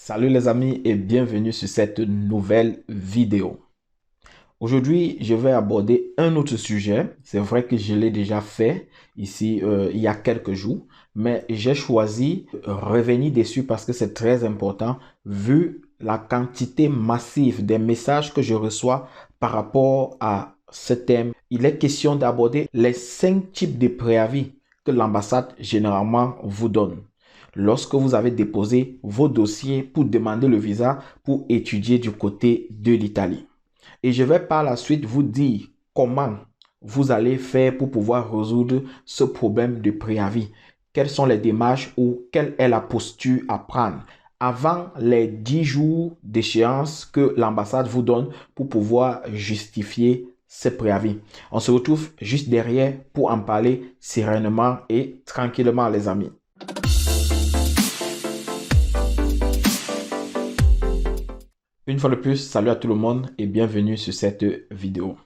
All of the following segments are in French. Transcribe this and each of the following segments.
Salut les amis et bienvenue sur cette nouvelle vidéo. Aujourd'hui, je vais aborder un autre sujet. C'est vrai que je l'ai déjà fait ici il y a quelques jours, mais j'ai choisi de revenir dessus parce que c'est très important vu la quantité massive des messages que je reçois par rapport à ce thème. Il est question d'aborder les 5 types de préavis que l'ambassade généralement vous donne lorsque vous avez déposé vos dossiers pour demander le visa pour étudier du côté de l'Italie. Et je vais par la suite vous dire comment vous allez faire pour pouvoir résoudre ce problème de préavis. Quelles sont les démarches ou quelle est la posture à prendre avant les 10 jours d'échéance que l'ambassade vous donne pour pouvoir justifier ce préavis. On se retrouve juste derrière pour en parler sereinement et tranquillement les amis. Une fois de plus, salut à tout le monde et bienvenue sur cette vidéo.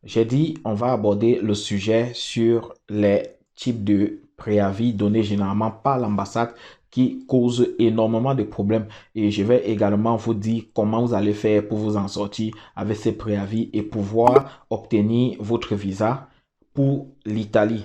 J'ai dit, on va aborder le sujet sur les types de préavis donnés généralement par l'ambassade qui causent énormément de problèmes. Et je vais également vous dire comment vous allez faire pour vous en sortir avec ces préavis et pouvoir obtenir votre visa pour l'Italie.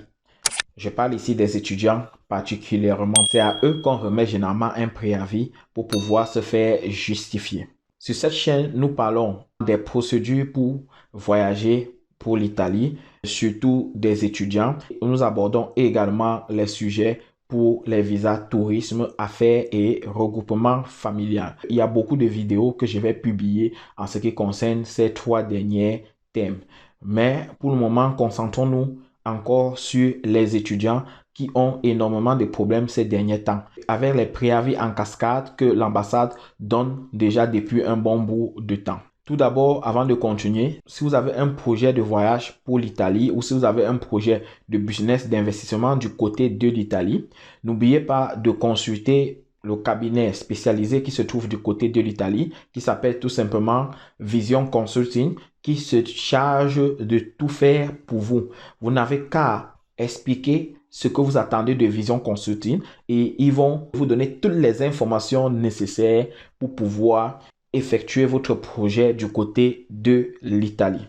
Je parle ici des étudiants particulièrement. C'est à eux qu'on remet généralement un préavis pour pouvoir se faire justifier. Sur cette chaîne, nous parlons des procédures pour voyager pour l'Italie, surtout des étudiants. Nous abordons également les sujets pour les visas tourisme, affaires et regroupement familial. Il y a beaucoup de vidéos que je vais publier en ce qui concerne ces 3 derniers thèmes. Mais pour le moment, concentrons-nous encore sur les étudiants qui ont énormément de problèmes ces derniers temps, avec les préavis en cascade que l'ambassade donne déjà depuis un bon bout de temps. Tout d'abord, avant de continuer, si vous avez un projet de voyage pour l'Italie ou si vous avez un projet de business d'investissement du côté de l'Italie, n'oubliez pas de consulter le cabinet spécialisé qui se trouve du côté de l'Italie, qui s'appelle tout simplement Vision Consulting, qui se charge de tout faire pour vous. Vous n'avez qu'à expliquer ce que vous attendez de Vision Consulting et ils vont vous donner toutes les informations nécessaires pour pouvoir effectuer votre projet du côté de l'Italie.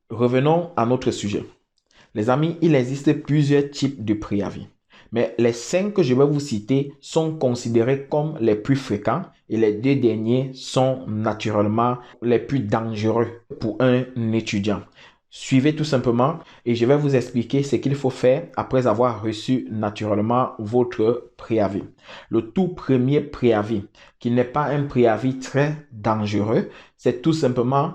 Revenons à notre sujet. Les amis, il existe plusieurs types de préavis. Mais les 5 que je vais vous citer sont considérés comme les plus fréquents et les 2 derniers sont naturellement les plus dangereux pour un étudiant. Suivez tout simplement et je vais vous expliquer ce qu'il faut faire après avoir reçu naturellement votre préavis. Le tout premier préavis, qui n'est pas un préavis très dangereux, c'est tout simplement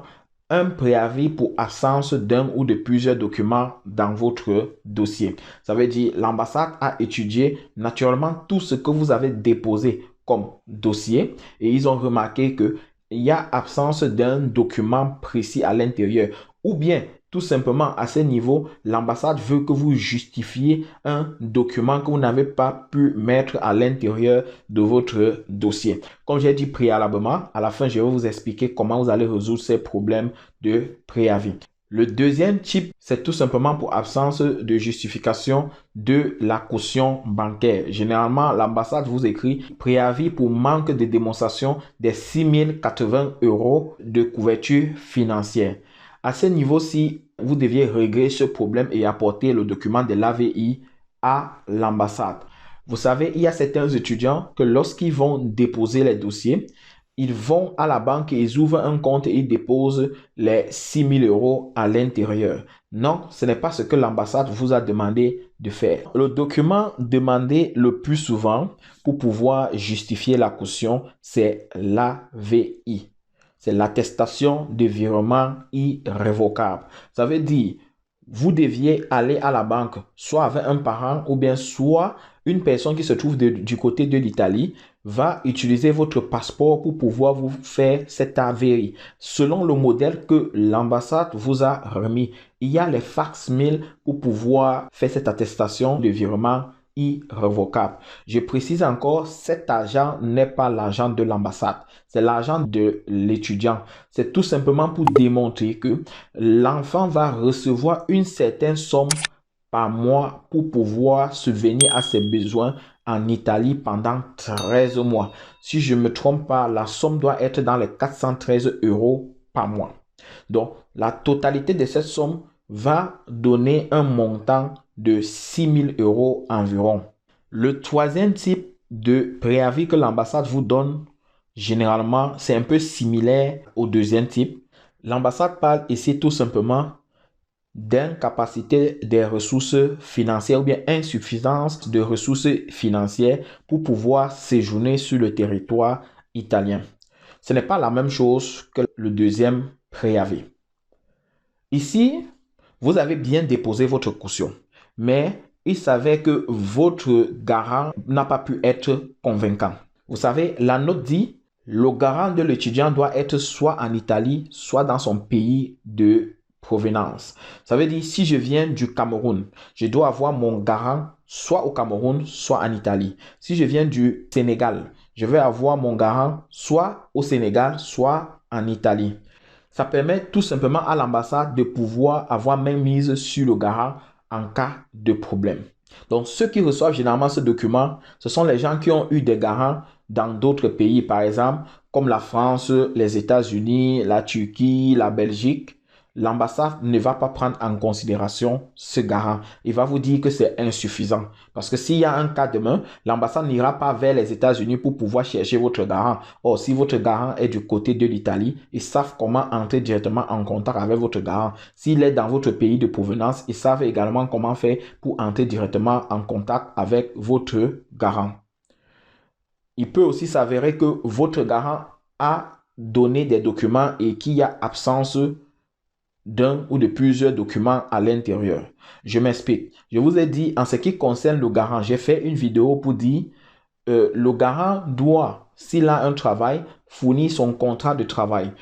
un préavis pour absence d'un ou de plusieurs documents dans votre dossier. Ça veut dire l'ambassade a étudié naturellement tout ce que vous avez déposé comme dossier et ils ont remarqué qu'il y a absence d'un document précis à l'intérieur ou bien tout simplement, à ce niveau, l'ambassade veut que vous justifiez un document que vous n'avez pas pu mettre à l'intérieur de votre dossier. Comme j'ai dit préalablement, à la fin, je vais vous expliquer comment vous allez résoudre ces problèmes de préavis. Le deuxième type, c'est tout simplement pour absence de justification de la caution bancaire. Généralement, l'ambassade vous écrit préavis pour manque de démonstration des 6 080 € de couverture financière. À ce niveau-ci, vous deviez régler ce problème et apporter le document de l'AVI à l'ambassade. Vous savez, il y a certains étudiants que lorsqu'ils vont déposer les dossiers, ils vont à la banque et ils ouvrent un compte et ils déposent les 6 000 € à l'intérieur. Non, ce n'est pas ce que l'ambassade vous a demandé de faire. Le document demandé le plus souvent pour pouvoir justifier la caution, c'est l'AVI. C'est l'attestation de virement irrévocable. Ça veut dire, vous deviez aller à la banque, soit avec un parent ou bien soit une personne qui se trouve du côté de l'Italie va utiliser votre passeport pour pouvoir vous faire cette AVI. Selon le modèle que l'ambassade vous a remis, il y a les fax-mail pour pouvoir faire cette attestation de virement irrévocable. Je précise encore, cet argent n'est pas l'argent de l'ambassade, c'est l'argent de l'étudiant. C'est tout simplement pour démontrer que l'enfant va recevoir une certaine somme par mois pour pouvoir subvenir à ses besoins en Italie pendant 13 mois. Si je ne me trompe pas, la somme doit être dans les 413 euros par mois. Donc, la totalité de cette somme va donner un montant de 6 000 euros environ. Le troisième type de préavis que l'ambassade vous donne, généralement, c'est un peu similaire au deuxième type. L'ambassade parle ici tout simplement d'incapacité des ressources financières ou bien insuffisance de ressources financières pour pouvoir séjourner sur le territoire italien. Ce n'est pas la même chose que le deuxième préavis. Ici, vous avez bien déposé votre caution, mais il s'avère que votre garant n'a pas pu être convaincant. Vous savez, la note dit, le garant de l'étudiant doit être soit en Italie, soit dans son pays de provenance. Ça veut dire, si je viens du Cameroun, je dois avoir mon garant soit au Cameroun, soit en Italie. Si je viens du Sénégal, je vais avoir mon garant soit au Sénégal, soit en Italie. Ça permet tout simplement à l'ambassade de pouvoir avoir main mise sur le garant en cas de problème. Donc, ceux qui reçoivent généralement ce document, ce sont les gens qui ont eu des garants dans d'autres pays, par exemple, comme la France, les États-Unis, la Turquie, la Belgique. L'ambassade ne va pas prendre en considération ce garant. Il va vous dire que c'est insuffisant. Parce que s'il y a un cas demain, l'ambassade n'ira pas vers les États-Unis pour pouvoir chercher votre garant. Or, si votre garant est du côté de l'Italie, ils savent comment entrer directement en contact avec votre garant. S'il est dans votre pays de provenance, ils savent également comment faire pour entrer directement en contact avec votre garant. Il peut aussi s'avérer que votre garant a donné des documents et qu'il y a absence d'un ou de plusieurs documents à l'intérieur. Je m'explique. Je vous ai dit, en ce qui concerne le garant, j'ai fait une vidéo pour dire le garant doit, s'il a un travail, fournir son contrat de travail,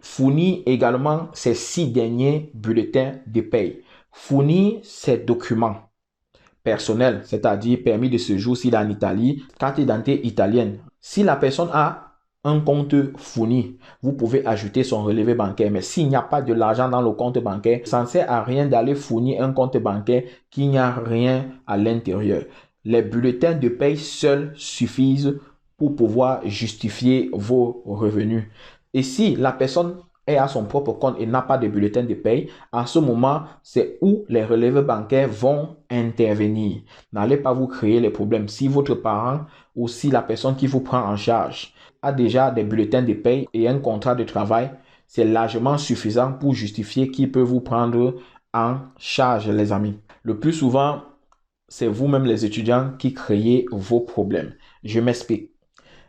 fournir également ses 6 derniers bulletins de paye, fournir ses documents personnels, c'est-à-dire permis de séjour s'il est en Italie, carte d'identité italienne. Si la personne a un compte fourni, vous pouvez ajouter son relevé bancaire. Mais s'il n'y a pas de l'argent dans le compte bancaire, ça ne sert à rien d'aller fournir un compte bancaire qui n'y a rien à l'intérieur. Les bulletins de paye seuls suffisent pour pouvoir justifier vos revenus. Et si la personne est à son propre compte et n'a pas de bulletin de paye, à ce moment, c'est où les relevés bancaires vont intervenir. N'allez pas vous créer les problèmes. Si votre parent ou si la personne qui vous prend en charge a déjà des bulletins de paye et un contrat de travail, c'est largement suffisant pour justifier qu'il peut vous prendre en charge, les amis. Le plus souvent, c'est vous-même les étudiants qui créez vos problèmes. Je m'explique.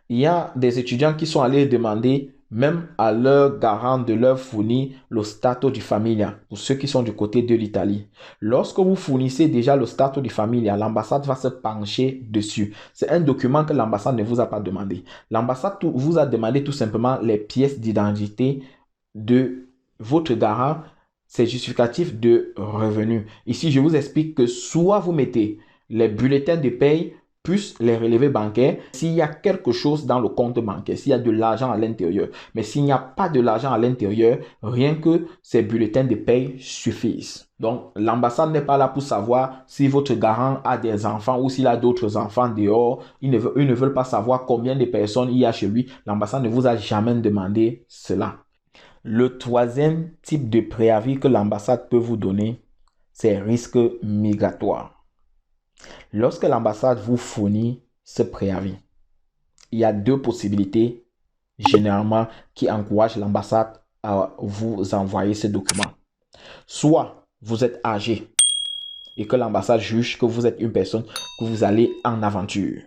Il y a des étudiants qui sont allés demander même à leur garant de leur fournir le stato di famiglia pour ceux qui sont du côté de l'Italie. Lorsque vous fournissez déjà le stato di famiglia, l'ambassade va se pencher dessus. C'est un document que l'ambassade ne vous a pas demandé. L'ambassade vous a demandé tout simplement les pièces d'identité de votre garant, ses justificatifs de revenus. Ici, je vous explique que soit vous mettez les bulletins de paye plus les relevés bancaires, s'il y a quelque chose dans le compte bancaire, s'il y a de l'argent à l'intérieur. Mais s'il n'y a pas de l'argent à l'intérieur, rien que ces bulletins de paye suffisent. Donc, l'ambassade n'est pas là pour savoir si votre garant a des enfants ou s'il a d'autres enfants dehors. Ils ne veulent pas savoir combien de personnes il y a chez lui. L'ambassade ne vous a jamais demandé cela. Le troisième type de préavis que l'ambassade peut vous donner, c'est risque migratoire. Lorsque l'ambassade vous fournit ce préavis, il y a 2 possibilités généralement qui encouragent l'ambassade à vous envoyer ce document. Soit vous êtes âgé et que l'ambassade juge que vous êtes une personne que vous allez en aventure.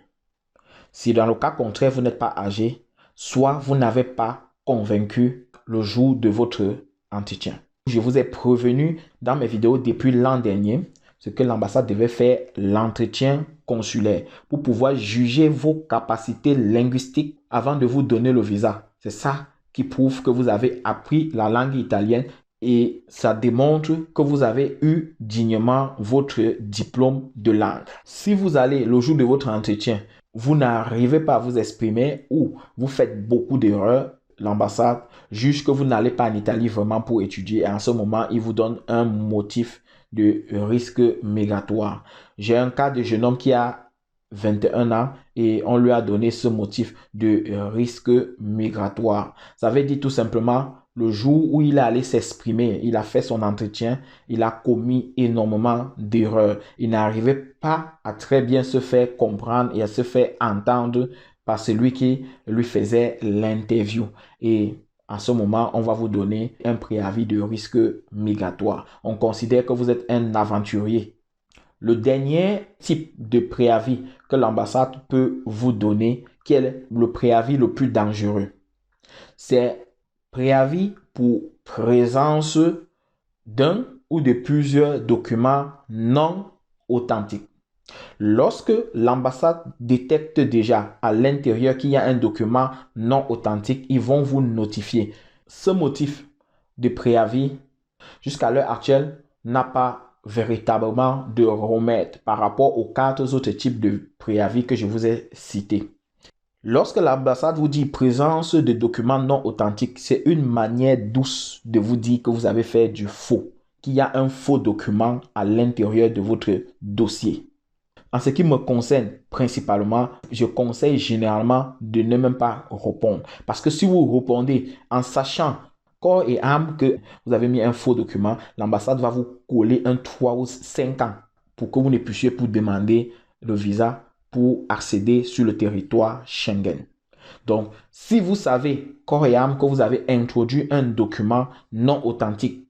Si dans le cas contraire, vous n'êtes pas âgé, soit vous n'avez pas convaincu le jour de votre entretien. Je vous ai prévenu dans mes vidéos depuis l'an dernier ce que l'ambassade devait faire, l'entretien consulaire pour pouvoir juger vos capacités linguistiques avant de vous donner le visa. C'est ça qui prouve que vous avez appris la langue italienne et ça démontre que vous avez eu dignement votre diplôme de langue. Si vous allez le jour de votre entretien, vous n'arrivez pas à vous exprimer ou vous faites beaucoup d'erreurs, l'ambassade juge que vous n'allez pas en Italie vraiment pour étudier et en ce moment, il vous donne un motif de risque migratoire. J'ai un cas de jeune homme qui a 21 ans et on lui a donné ce motif de risque migratoire. Ça veut dire tout simplement le jour où il est allé s'exprimer, il a fait son entretien, il a commis énormément d'erreurs. Il n'arrivait pas à très bien se faire comprendre et à se faire entendre par celui qui lui faisait l'interview. Et à ce moment, on va vous donner un préavis de risque migratoire. On considère que vous êtes un aventurier. Le dernier type de préavis que l'ambassade peut vous donner, qui est le préavis le plus dangereux, c'est préavis pour présence d'un ou de plusieurs documents non authentiques. Lorsque l'ambassade détecte déjà à l'intérieur qu'il y a un document non authentique, ils vont vous notifier. Ce motif de préavis, jusqu'à l'heure actuelle, n'a pas véritablement de remède par rapport aux 4 autres types de préavis que je vous ai cités. Lorsque l'ambassade vous dit présence de documents non authentiques, c'est une manière douce de vous dire que vous avez fait du faux, qu'il y a un faux document à l'intérieur de votre dossier. En ce qui me concerne principalement, je conseille généralement de ne même pas répondre. Parce que si vous répondez en sachant corps et âme que vous avez mis un faux document, l'ambassade va vous coller un 3 ou 5 ans pour que vous ne puissiez plus demander le visa pour accéder sur le territoire Schengen. Donc, si vous savez corps et âme que vous avez introduit un document non authentique,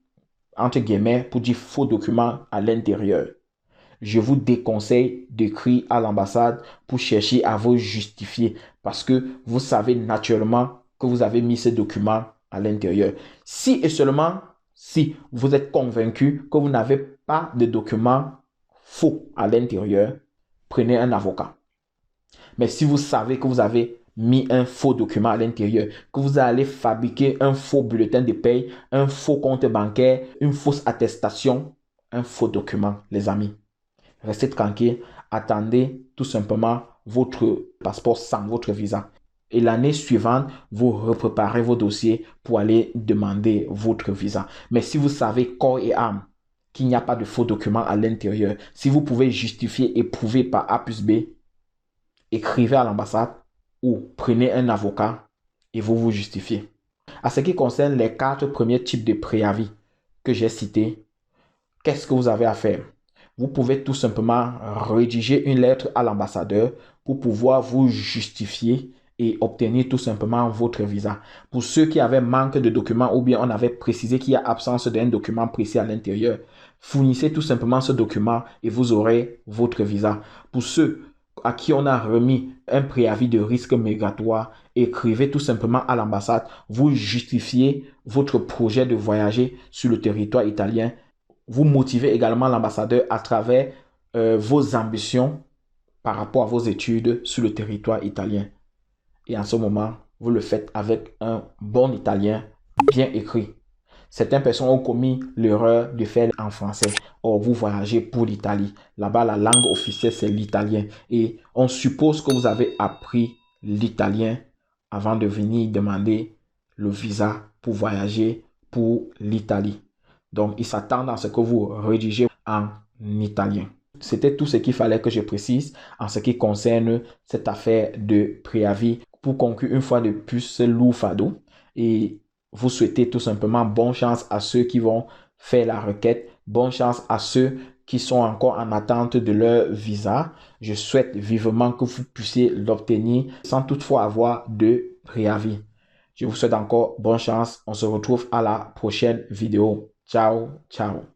entre guillemets, pour dire faux document à l'intérieur, je vous déconseille d'écrire à l'ambassade pour chercher à vous justifier parce que vous savez naturellement que vous avez mis ce document à l'intérieur. Si et seulement si vous êtes convaincu que vous n'avez pas de document faux à l'intérieur, prenez un avocat. Mais si vous savez que vous avez mis un faux document à l'intérieur, que vous allez fabriquer un faux bulletin de paye, un faux compte bancaire, une fausse attestation, un faux document, les amis, restez tranquille, attendez tout simplement votre passeport sans votre visa. Et l'année suivante, vous repréparez vos dossiers pour aller demander votre visa. Mais si vous savez corps et âme qu'il n'y a pas de faux documents à l'intérieur, si vous pouvez justifier et prouver par A plus B, écrivez à l'ambassade ou prenez un avocat et vous vous justifiez. À ce qui concerne les 4 premiers types de préavis que j'ai cités, qu'est-ce que vous avez à faire? Vous pouvez tout simplement rédiger une lettre à l'ambassadeur pour pouvoir vous justifier et obtenir tout simplement votre visa. Pour ceux qui avaient manque de documents ou bien on avait précisé qu'il y a absence d'un document précis à l'intérieur, fournissez tout simplement ce document et vous aurez votre visa. Pour ceux à qui on a remis un préavis de risque migratoire, écrivez tout simplement à l'ambassade, vous justifiez votre projet de voyager sur le territoire italien. Vous motivez également l'ambassadeur à travers vos ambitions par rapport à vos études sur le territoire italien. Et en ce moment, vous le faites avec un bon italien bien écrit. Certaines personnes ont commis l'erreur de faire en français. Or, vous voyagez pour l'Italie. Là-bas, la langue officielle, c'est l'italien. Et on suppose que vous avez appris l'italien avant de venir demander le visa pour voyager pour l'Italie. Donc, ils s'attendent à ce que vous rédigez en italien. C'était tout ce qu'il fallait que je précise en ce qui concerne cette affaire de préavis. Pour conclure une fois de plus, c'est lourd fardeau. Et vous souhaitez tout simplement bonne chance à ceux qui vont faire la requête. Bonne chance à ceux qui sont encore en attente de leur visa. Je souhaite vivement que vous puissiez l'obtenir sans toutefois avoir de préavis. Je vous souhaite encore bonne chance. On se retrouve à la prochaine vidéo. Ciao, ciao.